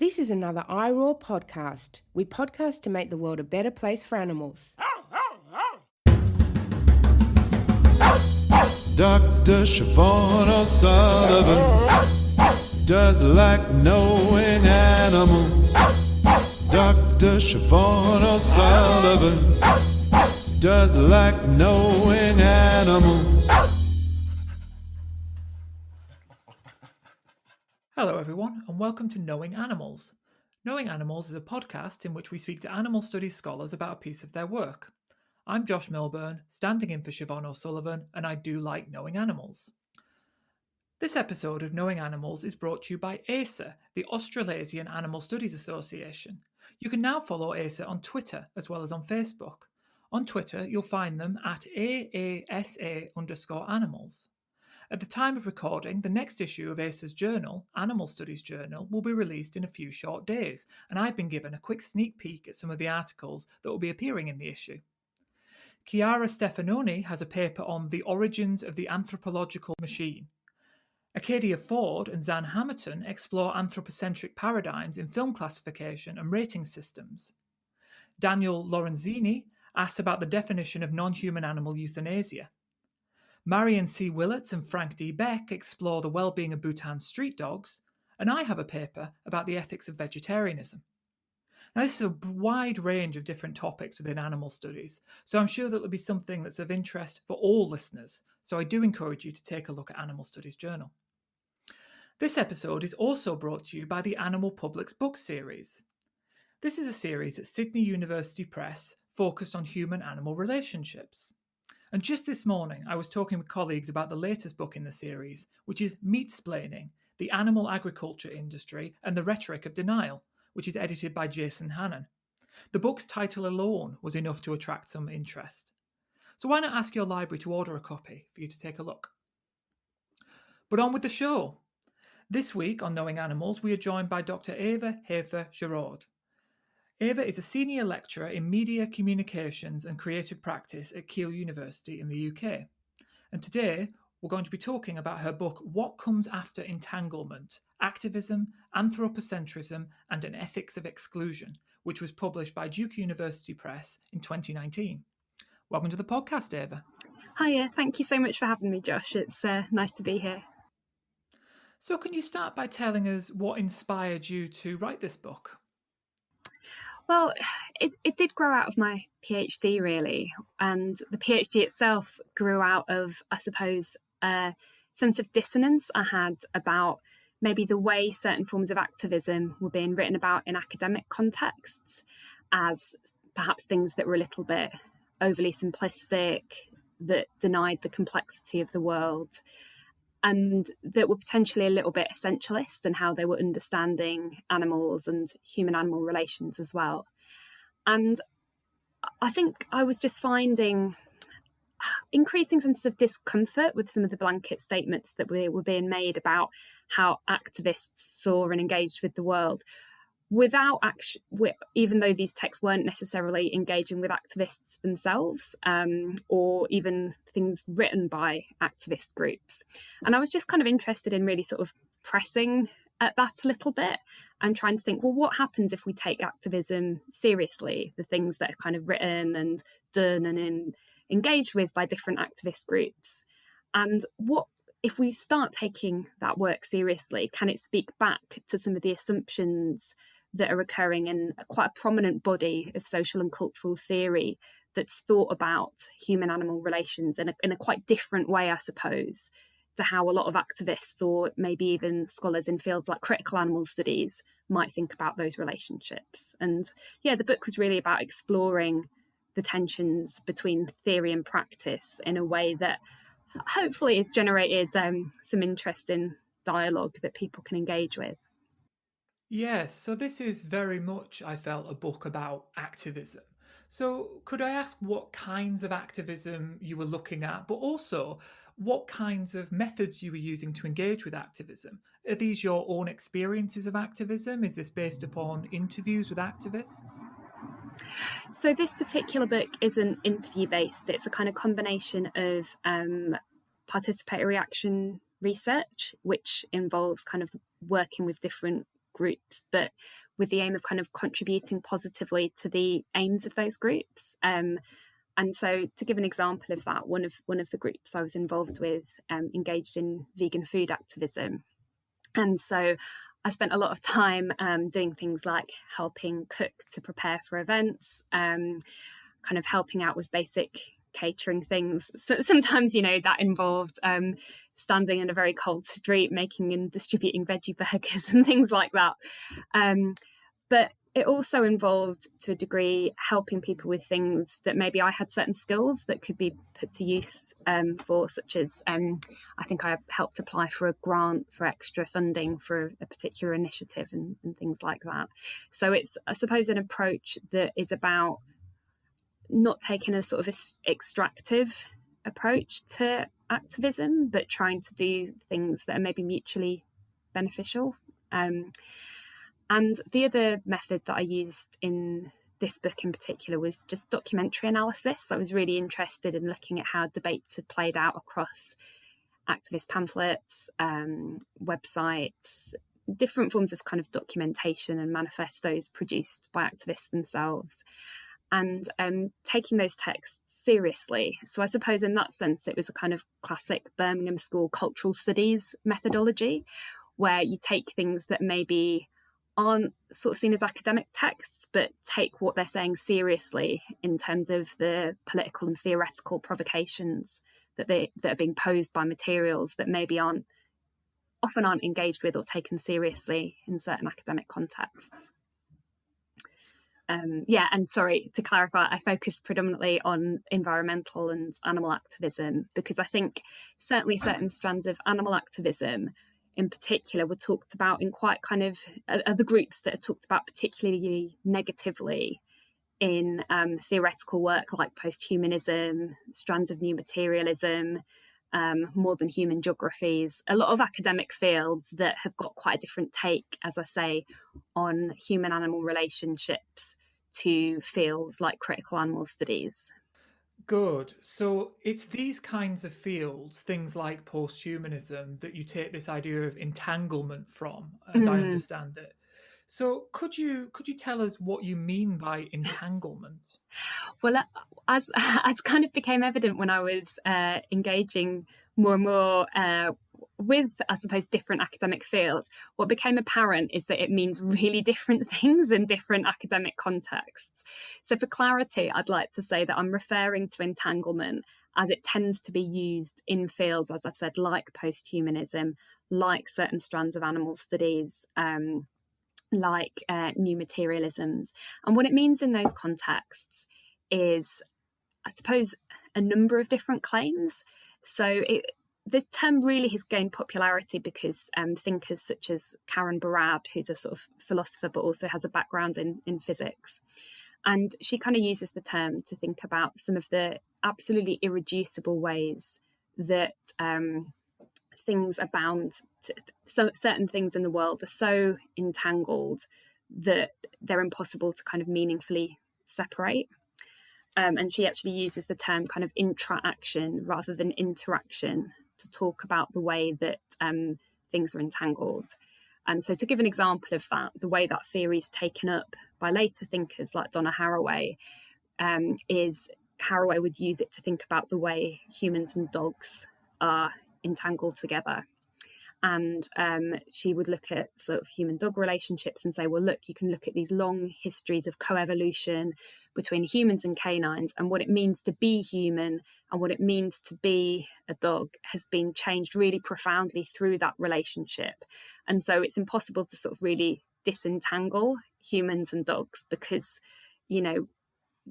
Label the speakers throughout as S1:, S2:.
S1: This is another iRaw podcast. We podcast to make the world a better place for animals.
S2: Dr. Siobhan O'Sullivan does like knowing animals. Dr. Siobhan O'Sullivan does like knowing animals.
S3: Hello everyone and welcome to Knowing Animals. Knowing Animals is a podcast in which we speak to animal studies scholars about a piece of their work. I'm Josh Milburn, standing in for Siobhan O'Sullivan, and I do like knowing animals. This episode of Knowing Animals is brought to you by ASA, the Australasian Animal Studies Association. You can now follow ASA on Twitter as well as on Facebook. On Twitter, you'll find them at AASA_animals. At the time of recording, the next issue of ASA's journal, Animal Studies Journal, will be released in a few short days, and I've been given a quick sneak peek at some of the articles that will be appearing in the issue. Chiara Stefanoni has a paper on the origins of the anthropological machine. Acadia Ford and Zan Hamilton explore anthropocentric paradigms in film classification and rating systems. Daniel Lorenzini asks about the definition of non-human animal euthanasia. Marion C. Willets and Frank D. Beck explore the well-being of Bhutan's street dogs, and I have a paper about the ethics of vegetarianism. Now, this is a wide range of different topics within animal studies, so I'm sure that there'll be something that's of interest for all listeners, so I do encourage you to take a look at Animal Studies Journal. This episode is also brought to you by the Animal Publics book series. This is a series at Sydney University Press focused on human-animal relationships. And just this morning, I was talking with colleagues about the latest book in the series, which is Meatsplaining, the Animal Agriculture Industry and the Rhetoric of Denial, which is edited by Jason Hannon. The book's title alone was enough to attract some interest. So why not ask your library to order a copy for you to take a look? But on with the show. This week on Knowing Animals, we are joined by Dr Eva Haifa Giraud. Eva is a senior lecturer in media, communications and creative practice at Keele University in the UK. And today, we're going to be talking about her book, What Comes After Entanglement? Activism, Anthropocentrism and an Ethics of Exclusion, which was published by Duke University Press in 2019. Welcome to the podcast, Eva.
S4: Hiya, thank you so much for having me, Josh. It's nice to be here.
S3: So can you start by telling us what inspired you to write this book?
S4: Well, it did grow out of my PhD, really. And the PhD itself grew out of, I suppose, a sense of dissonance I had about maybe the way certain forms of activism were being written about in academic contexts as perhaps things that were a little bit overly simplistic, that denied the complexity of the world, and that were potentially a little bit essentialist in how they were understanding animals and human-animal relations as well. And I think I was just finding increasing sense of discomfort with some of the blanket statements that were being made about how activists saw and engaged with the world, without even though these texts weren't necessarily engaging with activists themselves, or even things written by activist groups. And I was just kind of interested in really sort of pressing at that a little bit and trying to think, well, what happens if we take activism seriously, the things that are kind of written and done and engaged with by different activist groups? And what if we start taking that work seriously, can it speak back to some of the assumptions that are occurring in quite a prominent body of social and cultural theory that's thought about human-animal relations in a quite different way, I suppose, to how a lot of activists or maybe even scholars in fields like critical animal studies might think about those relationships. And yeah, the book was really about exploring the tensions between theory and practice in a way that hopefully has generated some interesting dialogue that people can engage with.
S3: Yes, so this is very much, I felt, a book about activism. So could I ask what kinds of activism you were looking at, but also what kinds of methods you were using to engage with activism? Are these your own experiences of activism? Is this based upon interviews with activists?
S4: So this particular book isn't interview-based. It's a kind of combination of participatory action research, which involves kind of working with different groups, but with the aim of kind of contributing positively to the aims of those groups. And so, to give an example of that, one of the groups I was involved with engaged in vegan food activism, and so I spent a lot of time doing things like helping cook to prepare for events, kind of helping out with basic catering things. So sometimes, that involved standing in a very cold street making and distributing veggie burgers and things like that. But it also involved, to a degree, helping people with things that maybe I had certain skills that could be put to use for, such as I think I helped apply for a grant for extra funding for a particular initiative and things like that. So it's, I suppose, an approach that is about not taking a sort of extractive approach to activism, but trying to do things that are maybe mutually beneficial. And the other method that I used in this book in particular was just documentary analysis. I was really interested in looking at how debates had played out across activist pamphlets, websites, different forms of kind of documentation and manifestos produced by activists themselves, and taking those texts seriously. So I suppose in that sense, it was a kind of classic Birmingham School cultural studies methodology, where you take things that maybe aren't sort of seen as academic texts, but take what they're saying seriously in terms of the political and theoretical provocations that are being posed by materials that maybe often aren't engaged with or taken seriously in certain academic contexts. And sorry, to clarify, I focused predominantly on environmental and animal activism because I think certainly certain strands of animal activism in particular were talked about in quite kind of other groups that are talked about particularly negatively in theoretical work like posthumanism, strands of new materialism, more than human geographies, a lot of academic fields that have got quite a different take, as I say, on human-animal relationships to fields like critical animal studies.
S3: Good. So it's these kinds of fields, things like posthumanism, that you take this idea of entanglement from, as I understand it. So could you tell us what you mean by entanglement?
S4: Well, as kind of became evident when I was engaging more and more with, I suppose, different academic fields, what became apparent is that it means really different things in different academic contexts. So for clarity, I'd like to say that I'm referring to entanglement as it tends to be used in fields, as I've said, like posthumanism, like certain strands of animal studies, like new materialisms. And what it means in those contexts is, I suppose, a number of different claims. So the term really has gained popularity because thinkers such as Karen Barad, who's a sort of philosopher but also has a background in physics, and she kind of uses the term to think about some of the absolutely irreducible ways that things are bound to, certain things in the world are so entangled that they're impossible to kind of meaningfully separate. And she actually uses the term kind of intra-action rather than interaction to talk about the way that things are entangled. So to give an example of that, the way that theory is taken up by later thinkers like Donna Haraway is Haraway would use it to think about the way humans and dogs are entangled together. And she would look at sort of human-dog relationships and say, well, look, you can look at these long histories of coevolution between humans and canines, and what it means to be human and what it means to be a dog has been changed really profoundly through that relationship. And so it's impossible to sort of really disentangle humans and dogs because, you know,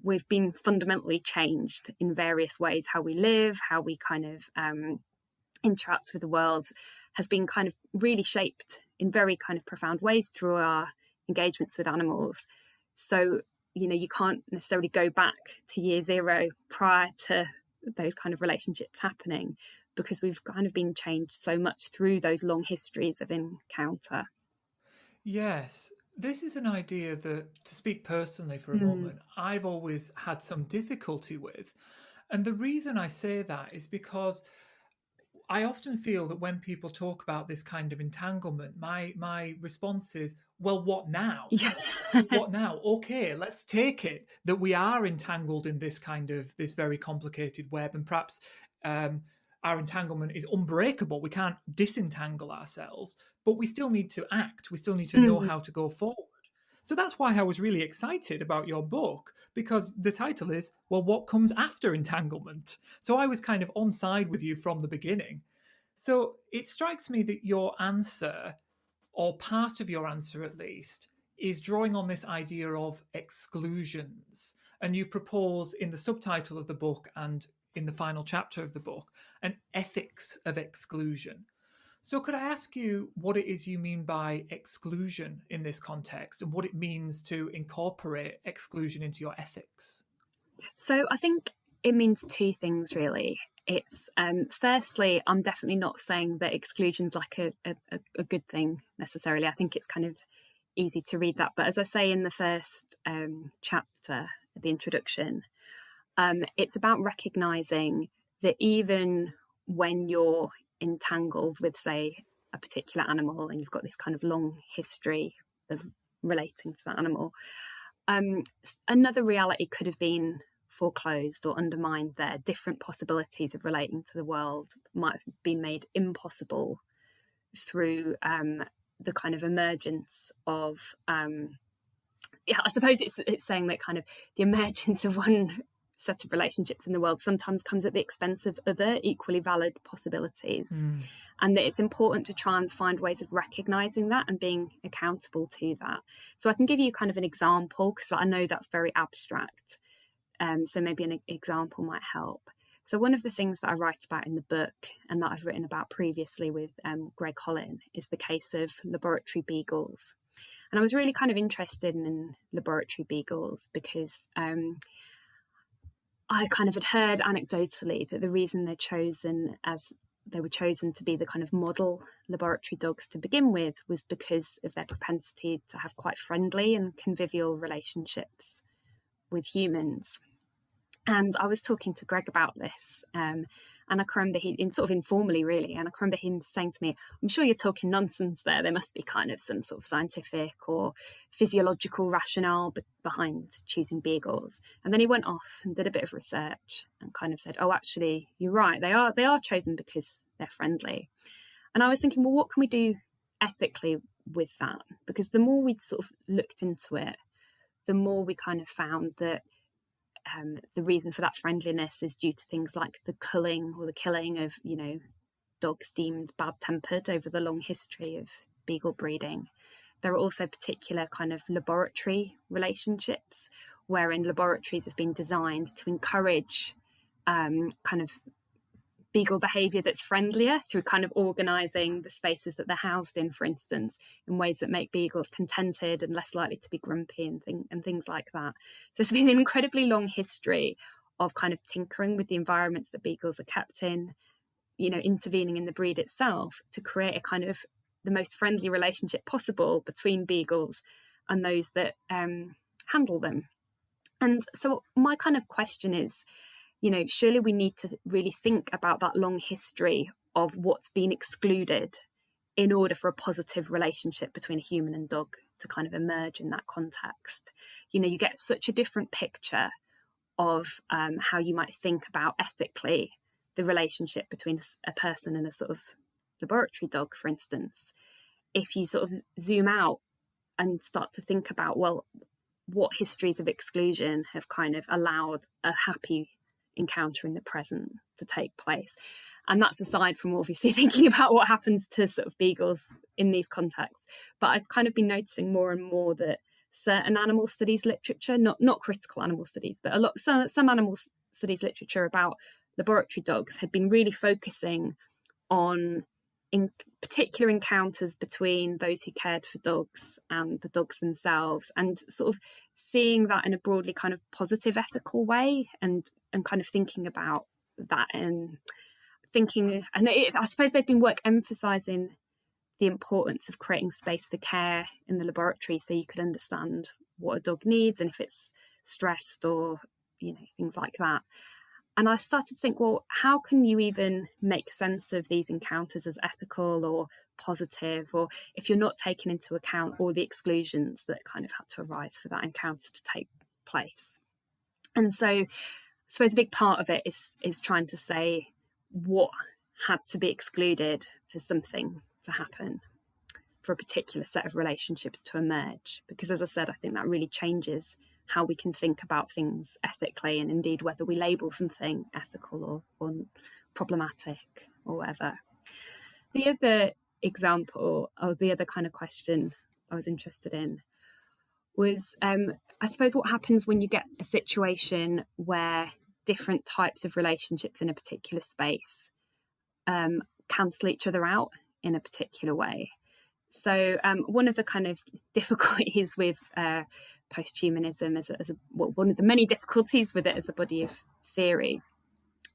S4: we've been fundamentally changed in various ways. How we live, how we kind of interact with the world has been kind of really shaped in very kind of profound ways through our engagements with animals. So, you know, you can't necessarily go back to year zero prior to those kind of relationships happening because we've kind of been changed so much through those long histories of encounter.
S3: Yes. This is an idea that, to speak personally for a moment, I've always had some difficulty with. And the reason I say that is because I often feel that when people talk about this kind of entanglement, my response is, well, what now?
S4: Yeah.
S3: What now? Okay, let's take it that we are entangled in this very complicated web, and perhaps our entanglement is unbreakable. We can't disentangle ourselves, but we still need to act. We still need to know how to go forward. So that's why I was really excited about your book, because the title is, well, what comes after entanglement? So I was kind of on side with you from the beginning. So it strikes me that your answer, or part of your answer at least, is drawing on this idea of exclusions. And you propose in the subtitle of the book and in the final chapter of the book an ethics of exclusion. So could I ask you what it is you mean by exclusion in this context, and what it means to incorporate exclusion into your ethics?
S4: So I think it means two things, really. It's firstly, I'm definitely not saying that exclusion's like a good thing necessarily. I think it's kind of easy to read that. But as I say in the first chapter, the introduction, it's about recognising that even when you're entangled with, say, a particular animal, and you've got this kind of long history of relating to that animal, another reality could have been foreclosed or undermined there. Different possibilities of relating to the world might have been made impossible through the kind of emergence of I suppose it's saying that kind of the emergence of one set of relationships in the world sometimes comes at the expense of other equally valid possibilities, and that it's important to try and find ways of recognizing that and being accountable to that. So I can give you kind of an example, because I know that's very abstract, so maybe an example might help. So one of the things that I write about in the book, and that I've written about previously with Greg Hollin, is the case of laboratory beagles. And I was really kind of interested in laboratory beagles because I kind of had heard anecdotally that the reason they were chosen to be the kind of model laboratory dogs to begin with was because of their propensity to have quite friendly and convivial relationships with humans. And I was talking to Greg about this, and I can remember sort of informally really, and I can remember him saying to me, I'm sure you're talking nonsense there. There must be kind of some sort of scientific or physiological rationale behind choosing beagles. And then he went off and did a bit of research and kind of said, oh, actually, you're right. They are chosen because they're friendly. And I was thinking, well, what can we do ethically with that? Because the more we sort of looked into it, the more we kind of found that the reason for that friendliness is due to things like the culling or the killing of, dogs deemed bad-tempered over the long history of beagle breeding. There are also particular kind of laboratory relationships wherein laboratories have been designed to encourage kind of beagle behaviour that's friendlier through kind of organising the spaces that they're housed in, for instance, in ways that make beagles contented and less likely to be grumpy and things like that. So it's been an incredibly long history of kind of tinkering with the environments that beagles are kept in, intervening in the breed itself to create a kind of the most friendly relationship possible between beagles and those that handle them. And so my kind of question is, surely we need to really think about that long history of what's been excluded in order for a positive relationship between a human and dog to kind of emerge in that context. You get such a different picture of how you might think about ethically the relationship between a person and a sort of laboratory dog, for instance, if you sort of zoom out and start to think about, well, what histories of exclusion have kind of allowed a happy encounter in the present to take place. And that's aside from obviously thinking about what happens to sort of beagles in these contexts. But I've kind of been noticing more and more that certain animal studies literature, not critical animal studies, but some animal studies literature about laboratory dogs had been really focusing on in particular encounters between those who cared for dogs and the dogs themselves, and sort of seeing that in a broadly kind of positive ethical way, and kind of thinking about that and thinking, and I suppose they've been emphasising the importance of creating space for care in the laboratory so you could understand what a dog needs and if it's stressed or things like that. And I started to think, well, how can you even make sense of these encounters as ethical or positive, or if you're not taking into account all the exclusions that kind of had to arise for that encounter to take place? And so I suppose a big part of it is trying to say what had to be excluded for something to happen, for a particular set of relationships to emerge. Because as I said, I think that really changes how we can think about things ethically, and indeed whether we label something ethical or problematic or whatever. The other example, or the other kind of question I was interested in was, I suppose, what happens when you get a situation where different types of relationships in a particular space cancel each other out in a particular way. So one of the kind of difficulties with posthumanism, one of the many difficulties with it as a body of theory,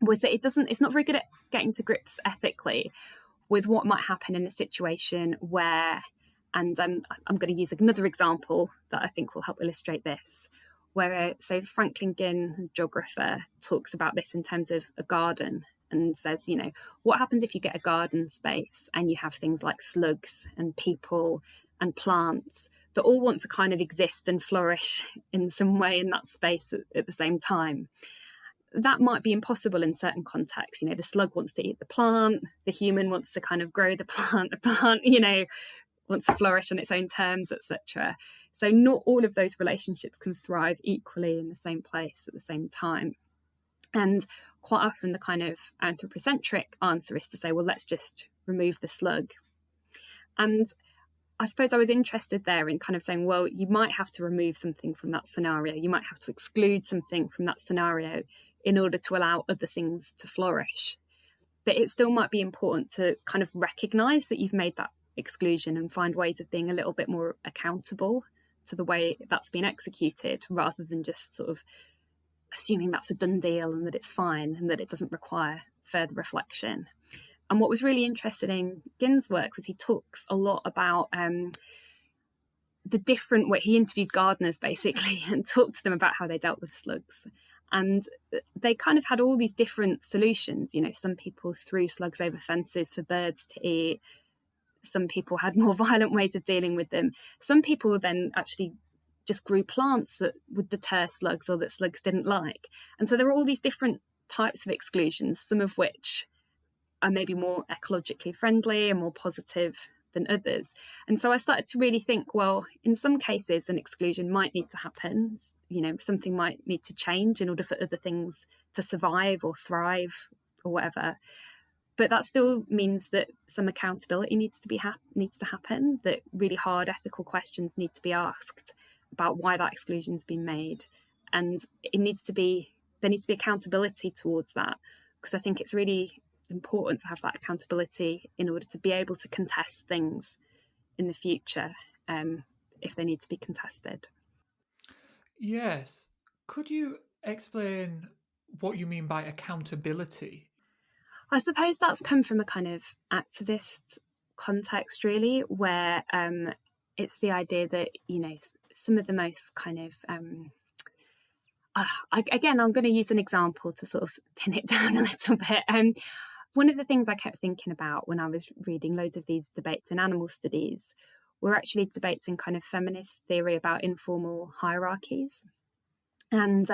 S4: was that it's not very good at getting to grips ethically with what might happen in a situation where, and I'm going to use another example that I think will help illustrate this, where so Franklin Ginn, geographer, talks about this in terms of a garden, and says, what happens if you get a garden space and you have things like slugs and people and plants that all want to kind of exist and flourish in some way in that space at the same time? That might be impossible in certain contexts. The slug wants to eat the plant, the human wants to kind of grow the plant, wants to flourish on its own terms, etc. So not all of those relationships can thrive equally in the same place at the same time. And quite often the kind of anthropocentric answer is to say, well, let's just remove the slug. And I suppose I was interested there in kind of saying, well, you might have to remove something from that scenario. You might have to exclude something from that scenario in order to allow other things to flourish. But it still might be important to kind of recognise that you've made that exclusion and find ways of being a little bit more accountable to the way that's been executed, rather than just sort of assuming that's a done deal and that it's fine and that it doesn't require further reflection. And what was really interesting in Ginn's work was he talks a lot about the different way. He interviewed gardeners basically and talked to them about how they dealt with slugs. And they kind of had all these different solutions. Some people threw slugs over fences for birds to eat. Some people had more violent ways of dealing with them. Some people then actually just grew plants that would deter slugs or that slugs didn't like. And so there are all these different types of exclusions, some of which are maybe more ecologically friendly and more positive than others. And so I started to really think, well, in some cases an exclusion might need to happen. Something might need to change in order for other things to survive or thrive or whatever. But that still means that some accountability needs to happen, that really hard ethical questions need to be asked about why that exclusion's been made. And there needs to be accountability towards that, because I think it's really important to have that accountability in order to be able to contest things in the future if they need to be contested.
S3: Yes. Could you explain what you mean by accountability?
S4: I suppose that's come from a kind of activist context, really, where it's the idea that, some of the most kind of again, I'm going to use an example to sort of pin it down a little bit. One of the things I kept thinking about when I was reading loads of these debates in animal studies were actually debates in kind of feminist theory about informal hierarchies. And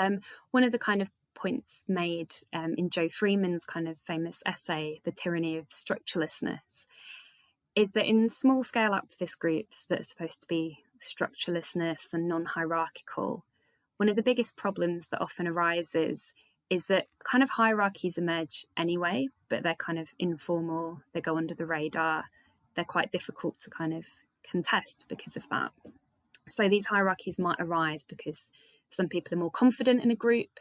S4: one of the kind of points made in Joe Freeman's kind of famous essay, The Tyranny of Structurelessness, is that in small-scale activist groups that are supposed to be structurelessness and non-hierarchical, one of the biggest problems that often arises is that kind of hierarchies emerge anyway, but they're kind of informal, they go under the radar, they're quite difficult to kind of contest because of that. So these hierarchies might arise because some people are more confident in a group.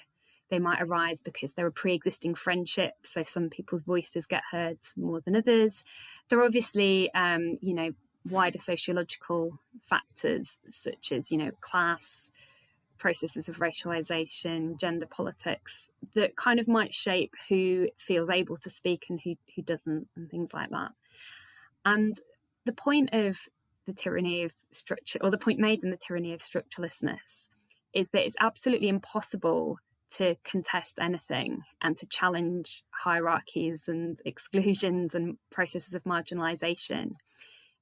S4: They might arise because there are pre-existing friendships, so some people's voices get heard more than others. There are obviously, wider sociological factors such as, class, processes of racialization, gender politics, that kind of might shape who feels able to speak and who doesn't, and things like that. And the point of the tyranny of structure, or the point made in the tyranny of structurelessness, is that it's absolutely impossible to contest anything and to challenge hierarchies and exclusions and processes of marginalisation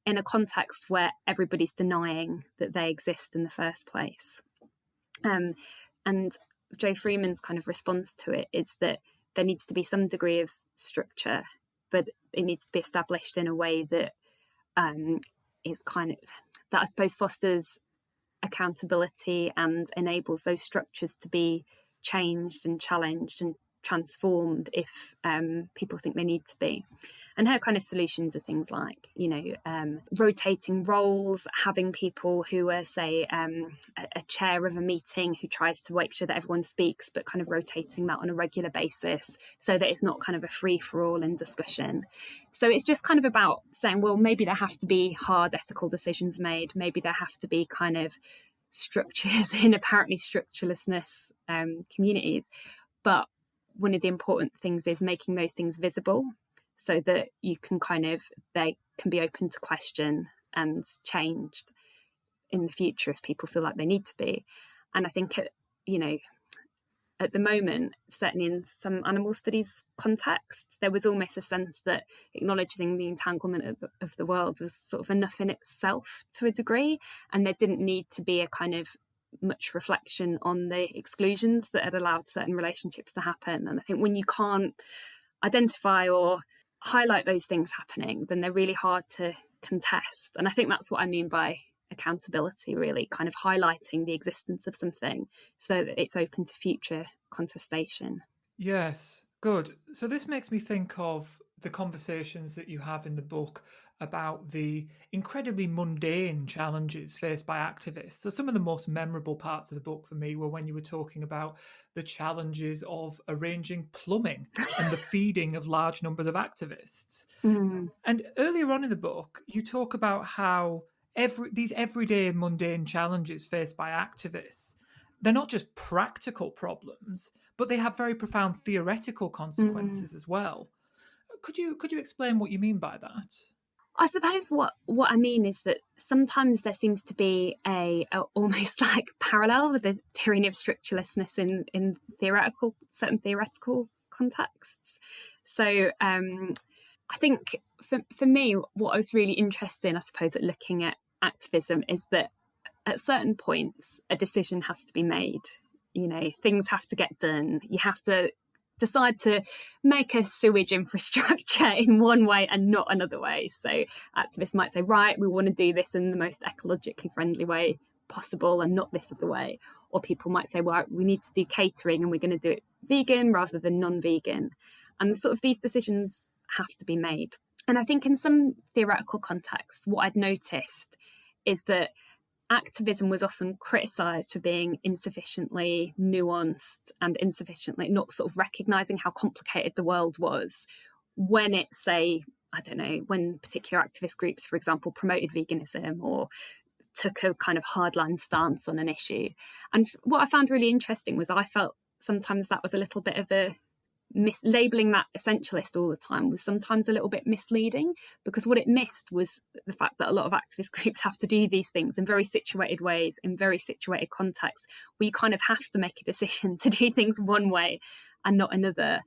S4: in a context where everybody's denying that they exist in the first place. And Joe Freeman's kind of response to it is that there needs to be some degree of structure, but it needs to be established in a way that is kind of, that I suppose fosters accountability and enables those structures to be changed and challenged and transformed if people think they need to be. And her kind of solutions are things like, rotating roles, having people who are, say, a chair of a meeting who tries to make sure that everyone speaks, but kind of rotating that on a regular basis so that it's not kind of a free-for-all in discussion. So it's just kind of about saying, well, maybe there have to be hard ethical decisions made. Maybe there have to be kind of structures in apparently structurelessness communities. But one of the important things is making those things visible so that you can they can be open to question and changed in the future if people feel like they need to be. And I think, at the moment, certainly in some animal studies contexts, there was almost a sense that acknowledging the entanglement of the world was sort of enough in itself to a degree, and there didn't need to be a kind of much reflection on the exclusions that had allowed certain relationships to happen. And I think when you can't identify or highlight those things happening, then they're really hard to contest. And I think that's what I mean by accountability, really, kind of highlighting the existence of something so that it's open to future contestation.
S3: Yes, good. So this makes me think of the conversations that you have in the book about the incredibly mundane challenges faced by activists. So some of the most memorable parts of the book for me were when you were talking about the challenges of arranging plumbing and the feeding of large numbers of activists. And earlier on in the book, you talk about how these everyday mundane challenges faced by activists, they're not just practical problems, but they have very profound theoretical consequences as well. Could you explain what you mean by that?
S4: I suppose what I mean is that sometimes there seems to be a almost like parallel with the tyranny of structurelessness in certain theoretical contexts. So I think for me, what I was really interested in, I suppose, at looking at activism is that at certain points a decision has to be made. Things have to get done. You have to decide to make a sewage infrastructure in one way and not another way. So activists might say, right, we want to do this in the most ecologically friendly way possible and not this other way. Or people might say, well, we need to do catering and we're going to do it vegan rather than non-vegan. And sort of these decisions have to be made. And I think in some theoretical contexts, what I'd noticed is that activism was often criticised for being insufficiently nuanced and insufficiently not sort of recognising how complicated the world was when it, say, I don't know, when particular activist groups, for example, promoted veganism or took a kind of hardline stance on an issue. And what I found really interesting was I felt sometimes that was a little bit of a labeling that essentialist all the time was sometimes a little bit misleading, because what it missed was the fact that a lot of activist groups have to do these things in very situated ways, in very situated contexts, where you kind of have to make a decision to do things one way and not another.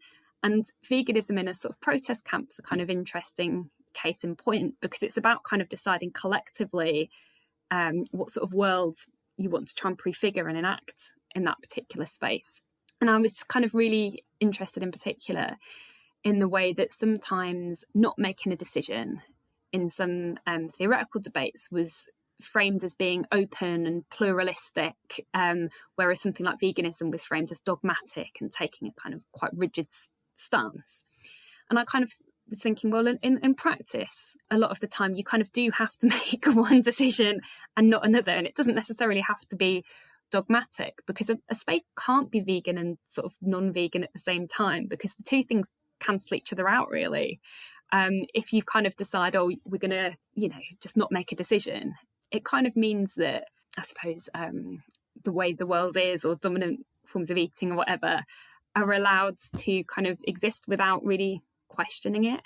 S4: And veganism in a sort of protest camp's a kind of interesting case in point, because it's about kind of deciding collectively what sort of worlds you want to try and prefigure and enact in that particular space. And I was just kind of really interested in particular in the way that sometimes not making a decision in some theoretical debates was framed as being open and pluralistic, whereas something like veganism was framed as dogmatic and taking a kind of quite rigid stance. And I kind of was thinking, well, in practice, a lot of the time you kind of do have to make one decision and not another. And it doesn't necessarily have to be dogmatic, because a space can't be vegan and sort of non-vegan at the same time, because the two things cancel each other out, really. If you kind of decide, oh, we're going to, just not make a decision, it kind of means that, I suppose, the way the world is, or dominant forms of eating or whatever, are allowed to kind of exist without really questioning it.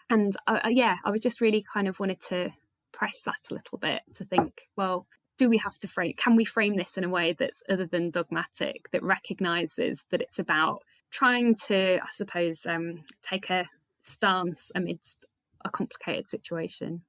S4: And I was just really kind of wanted to press that a little bit, to think, well, do we have to can we frame this in a way that's other than dogmatic, that recognises that it's about trying to, I suppose, take a stance amidst a complicated situation.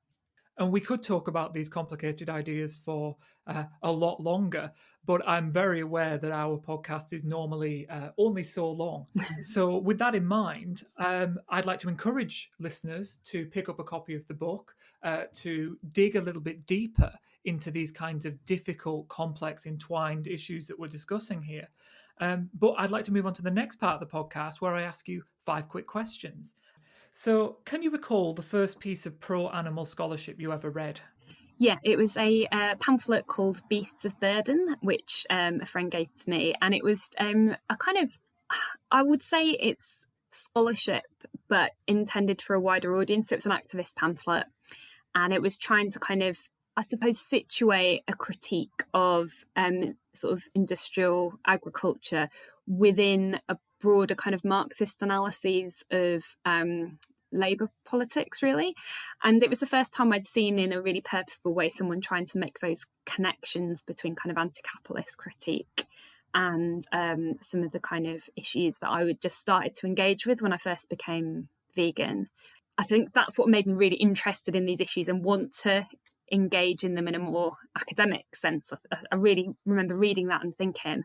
S3: And we could talk about these complicated ideas for a lot longer, but I'm very aware that our podcast is normally only so long. So with that in mind, I'd like to encourage listeners to pick up a copy of the book, to dig a little bit deeper into these kinds of difficult, complex, entwined issues that we're discussing here. But I'd like to move on to the next part of the podcast, where I ask you 5 quick questions. So, can you recall the first piece of pro-animal scholarship you ever read?
S4: Yeah, it was a pamphlet called Beasts of Burden, which a friend gave to me. And it was a kind of, I would say it's scholarship, but intended for a wider audience. So it's an activist pamphlet. And it was trying to kind of, I suppose, situate a critique of sort of industrial agriculture within a broader kind of Marxist analyses of labour politics, really. And it was the first time I'd seen in a really purposeful way someone trying to make those connections between kind of anti-capitalist critique and some of the kind of issues that I would just started to engage with when I first became vegan. I think that's what made me really interested in these issues and want to engage in them in a more academic sense. I really remember reading that and thinking,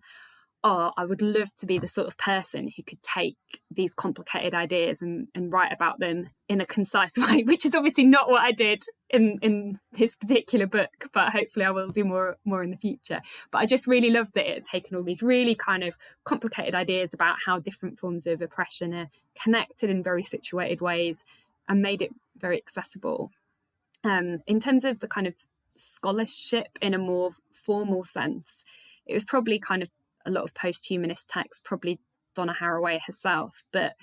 S4: oh, I would love to be the sort of person who could take these complicated ideas and write about them in a concise way, which is obviously not what I did in this particular book, but hopefully I will do more in the future. But I just really loved that it had taken all these really kind of complicated ideas about how different forms of oppression are connected in very situated ways and made it very accessible. In terms of the kind of scholarship in a more formal sense, it was probably kind of a lot of post-humanist texts, probably Donna Haraway herself, but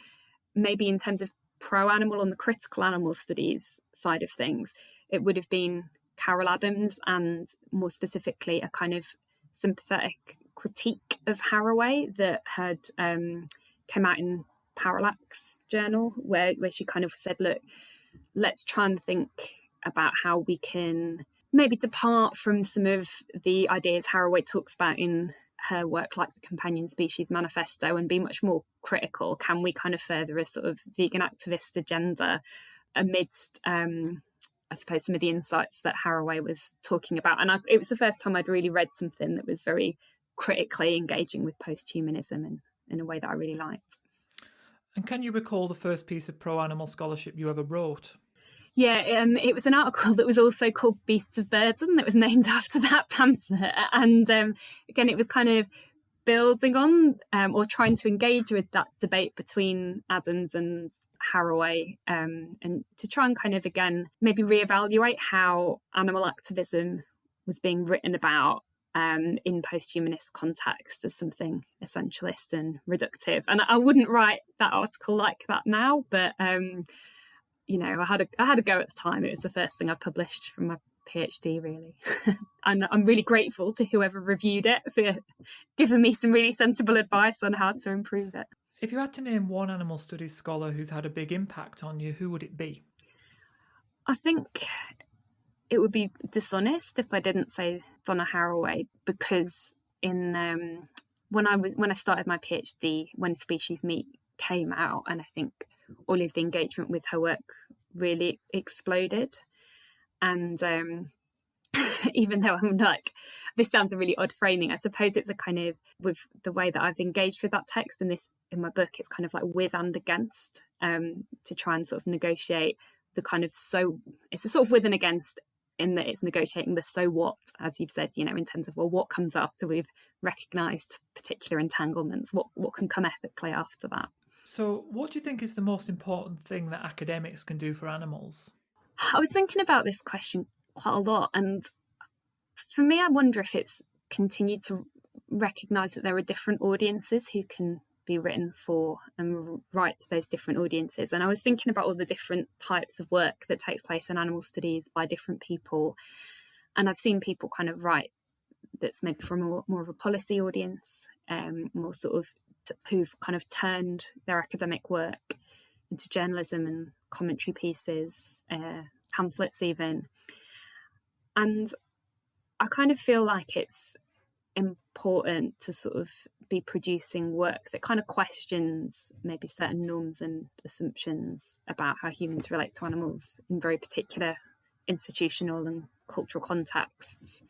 S4: maybe in terms of pro-animal on the critical animal studies side of things, it would have been Carol Adams, and more specifically a kind of sympathetic critique of Haraway that had come out in Parallax Journal, where she kind of said, look, let's try and think about how we can maybe depart from some of the ideas Haraway talks about in her work like the Companion Species Manifesto and be much more critical. Can we kind of further a sort of vegan activist agenda amidst, I suppose, some of the insights that Haraway was talking about? And it was the first time I'd really read something that was very critically engaging with post-humanism and in a way that I really liked.
S3: And can you recall the first piece of pro-animal scholarship you ever wrote?
S4: Yeah, it was an article that was also called Beasts of Burden that was named after that pamphlet. And again, it was kind of building on or trying to engage with that debate between Adams and Haraway and to try and kind of, again, maybe reevaluate how animal activism was being written about in post-humanist context as something essentialist and reductive. And I wouldn't write that article like that now, but you know, I had a go at the time. It was the first thing I published from my PhD, really. And I'm really grateful to whoever reviewed it for giving me some really sensible advice on how to improve it.
S3: If you had to name one animal studies scholar who's had a big impact on you, who would it be?
S4: I think it would be dishonest if I didn't say Donna Haraway, because in when I started my PhD, When Species Meet came out, and I think all of the engagement with her work really exploded. And even though I'm like, this sounds a really odd framing, I suppose it's a kind of, with the way that I've engaged with that text in my book, it's kind of like with and against, to try and sort of negotiate the kind of it's a sort of with and against in that it's negotiating the so what, as you've said, you know, in terms of, well, what comes after we've recognised particular entanglements, what can come ethically after that.
S3: So what do you think is the most important thing that academics can do for animals?
S4: I was thinking about this question quite a lot, and for me, I wonder if it's continued to recognise that there are different audiences who can be written for and write to those different audiences. And I was thinking about all the different types of work that takes place in animal studies by different people, and I've seen people kind of write that's maybe from more of a policy audience, more sort of who've kind of turned their academic work into journalism and commentary pieces, pamphlets even. And I kind of feel like it's important to sort of be producing work that kind of questions maybe certain norms and assumptions about how humans relate to animals in very particular institutional and cultural contexts,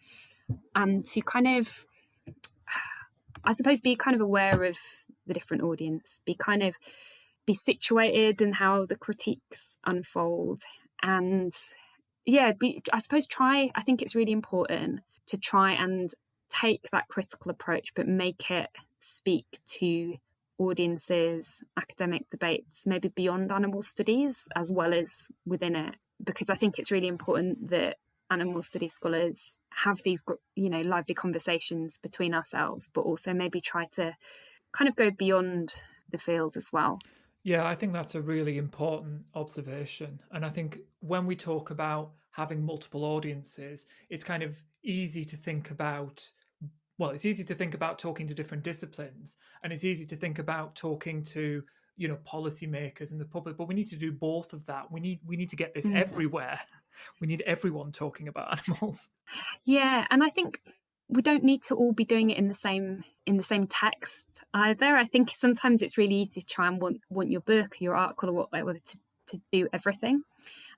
S4: and to kind of, I suppose, be kind of aware of the different audience, be situated in how the critiques unfold, and I suppose I think it's really important to try and take that critical approach, but make it speak to audiences, academic debates, maybe beyond animal studies as well as within it, because I think it's really important that animal studies scholars have these, lively conversations between ourselves, but also maybe try to kind of go beyond the field as well.
S3: Yeah, I think that's a really important observation. And I think when we talk about having multiple audiences, it's kind of easy to think about, talking to different disciplines, and it's easy to think about talking to, policymakers and the public, but we need to do both of that. We need to get this everywhere. We need everyone talking about animals.
S4: Yeah, and I think we don't need to all be doing it in the same text either. I think sometimes it's really easy to try and want your book or your article or whatever to do everything.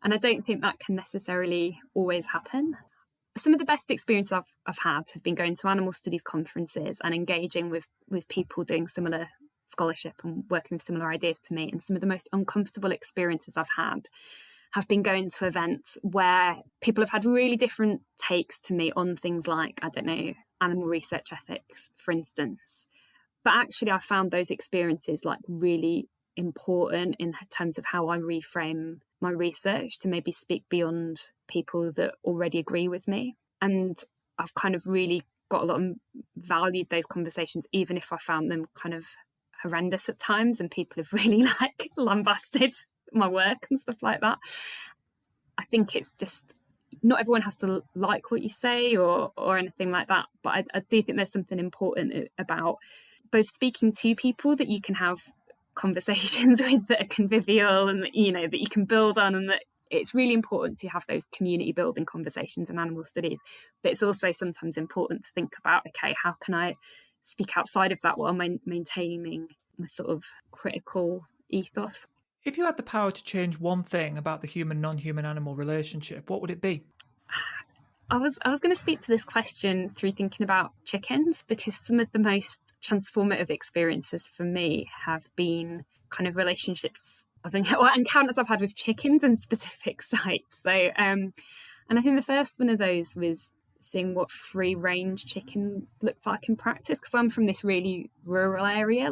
S4: And I don't think that can necessarily always happen. Some of the best experiences I've had have been going to animal studies conferences and engaging with people doing similar scholarship and working with similar ideas to me. And some of the most uncomfortable experiences I've had have been going to events where people have had really different takes to me on things like, I don't know, animal research ethics, for instance. But actually, I found those experiences like really important in terms of how I reframe my research to maybe speak beyond people that already agree with me. And I've kind of really got a lot of valued those conversations, even if I found them kind of horrendous at times and people have really like lambasted my work and stuff like that. I think it's just, not everyone has to like what you say or anything like that, but I do think there's something important about both speaking to people that you can have conversations with that are convivial and that you can build on, and that it's really important to have those community building conversations in animal studies. But it's also sometimes important to think about, okay, how can I speak outside of that while maintaining my sort of critical ethos?
S3: If you had the power to change one thing about the human non-human animal relationship, what would it be?
S4: I was going to speak to this question through thinking about chickens, because some of the most transformative experiences for me have been kind of relationships encounters I've had with chickens in specific sites. So and I think the first one of those was seeing what free range chickens looked like in practice, because I'm from this really rural area,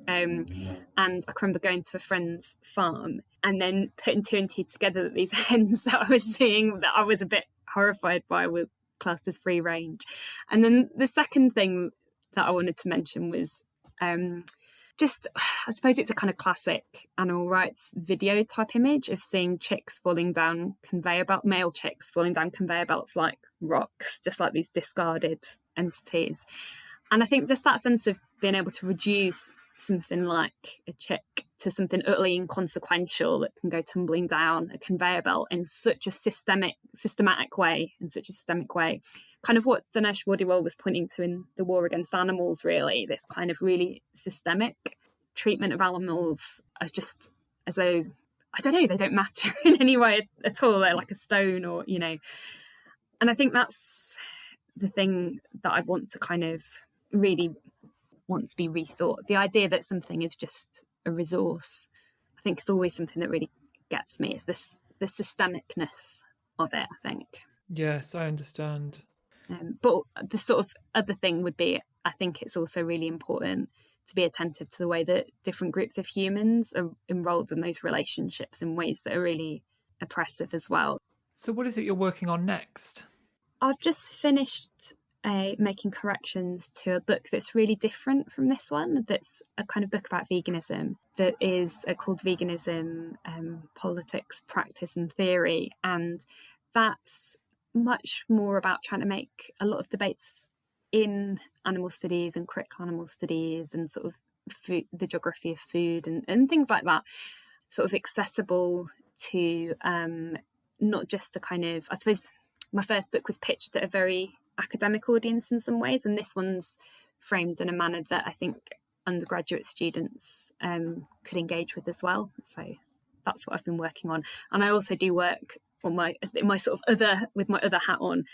S4: and I remember going to a friend's farm and then putting two and two together that these hens that I was seeing that I was a bit horrified by were classed as free range. And then the second thing that I wanted to mention was just, I suppose it's a kind of classic animal rights video type image of seeing chicks falling down male chicks falling down conveyor belts like rocks, just like these discarded entities. And I think just that sense of being able to reduce something like a chick to something utterly inconsequential that can go tumbling down a conveyor belt in such a systematic way, kind of what Dinesh Wadiwal was pointing to in The War Against Animals, really, this kind of really systemic treatment of animals as though, I don't know, they don't matter in any way at all, they're like a stone or, and I think that's the thing that I want to kind of really want to be rethought. The idea that something is just a resource, I think, is always something that really gets me. It's the systemicness of it, I think.
S3: Yes, I understand.
S4: But the sort of other thing would be, I think it's also really important to be attentive to the way that different groups of humans are enrolled in those relationships in ways that are really oppressive as well.
S3: So what is it you're working on next?
S4: I've just finished making corrections to a book that's really different from this one, that's a kind of book about veganism, that is called Veganism, Politics, Practice and Theory. And that's much more about trying to make a lot of debates in animal studies and critical animal studies and sort of food, the geography of food and things like that, sort of accessible to not just a kind of, I suppose my first book was pitched at a very academic audience in some ways, and this one's framed in a manner that I think undergraduate students could engage with as well. So that's what I've been working on. And I also do work on my sort of other hat on.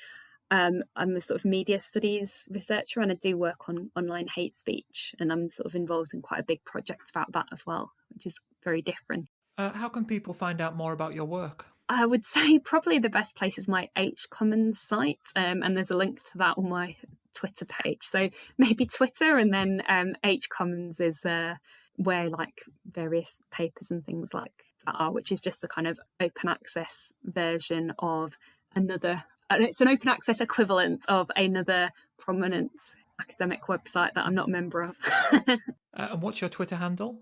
S4: I'm a sort of media studies researcher, and I do work on online hate speech, and I'm sort of involved in quite a big project about that as well, which is very different.
S3: How can people find out more about your work?
S4: I would say probably the best place is my H Commons site, and there's a link to that on my Twitter page. So maybe Twitter, and then H Commons is where like various papers and things like that are, which is just a kind of open access version of another. It's an open access equivalent of another prominent academic website that I'm not a member of.
S3: And what's your Twitter handle?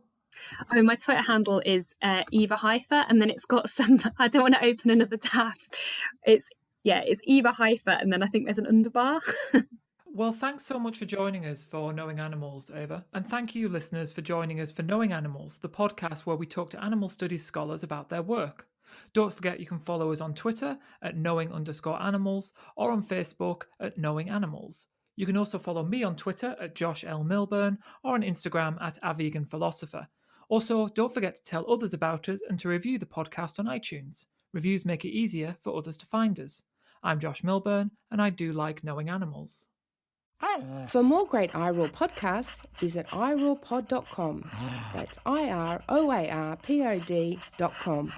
S4: Oh, my Twitter handle is Eva Haifa, and then it's got some. I don't want to open another tab. It's Eva Haifa, and then I think there's an underbar.
S3: Well, thanks so much for joining us for Knowing Animals, Eva. And thank you, listeners, for joining us for Knowing Animals, the podcast where we talk to animal studies scholars about their work. Don't forget you can follow us on Twitter at knowing_animals or on Facebook at Knowing Animals. You can also follow me on Twitter at Josh L. Milburn or on Instagram at aveganphilosopher. Also, don't forget to tell others about us and to review the podcast on iTunes. Reviews make it easier for others to find us. I'm Josh Milburn, and I do like knowing animals.
S1: For more great iRaw podcasts, visit irawpod.com. That's IROARPOD.com.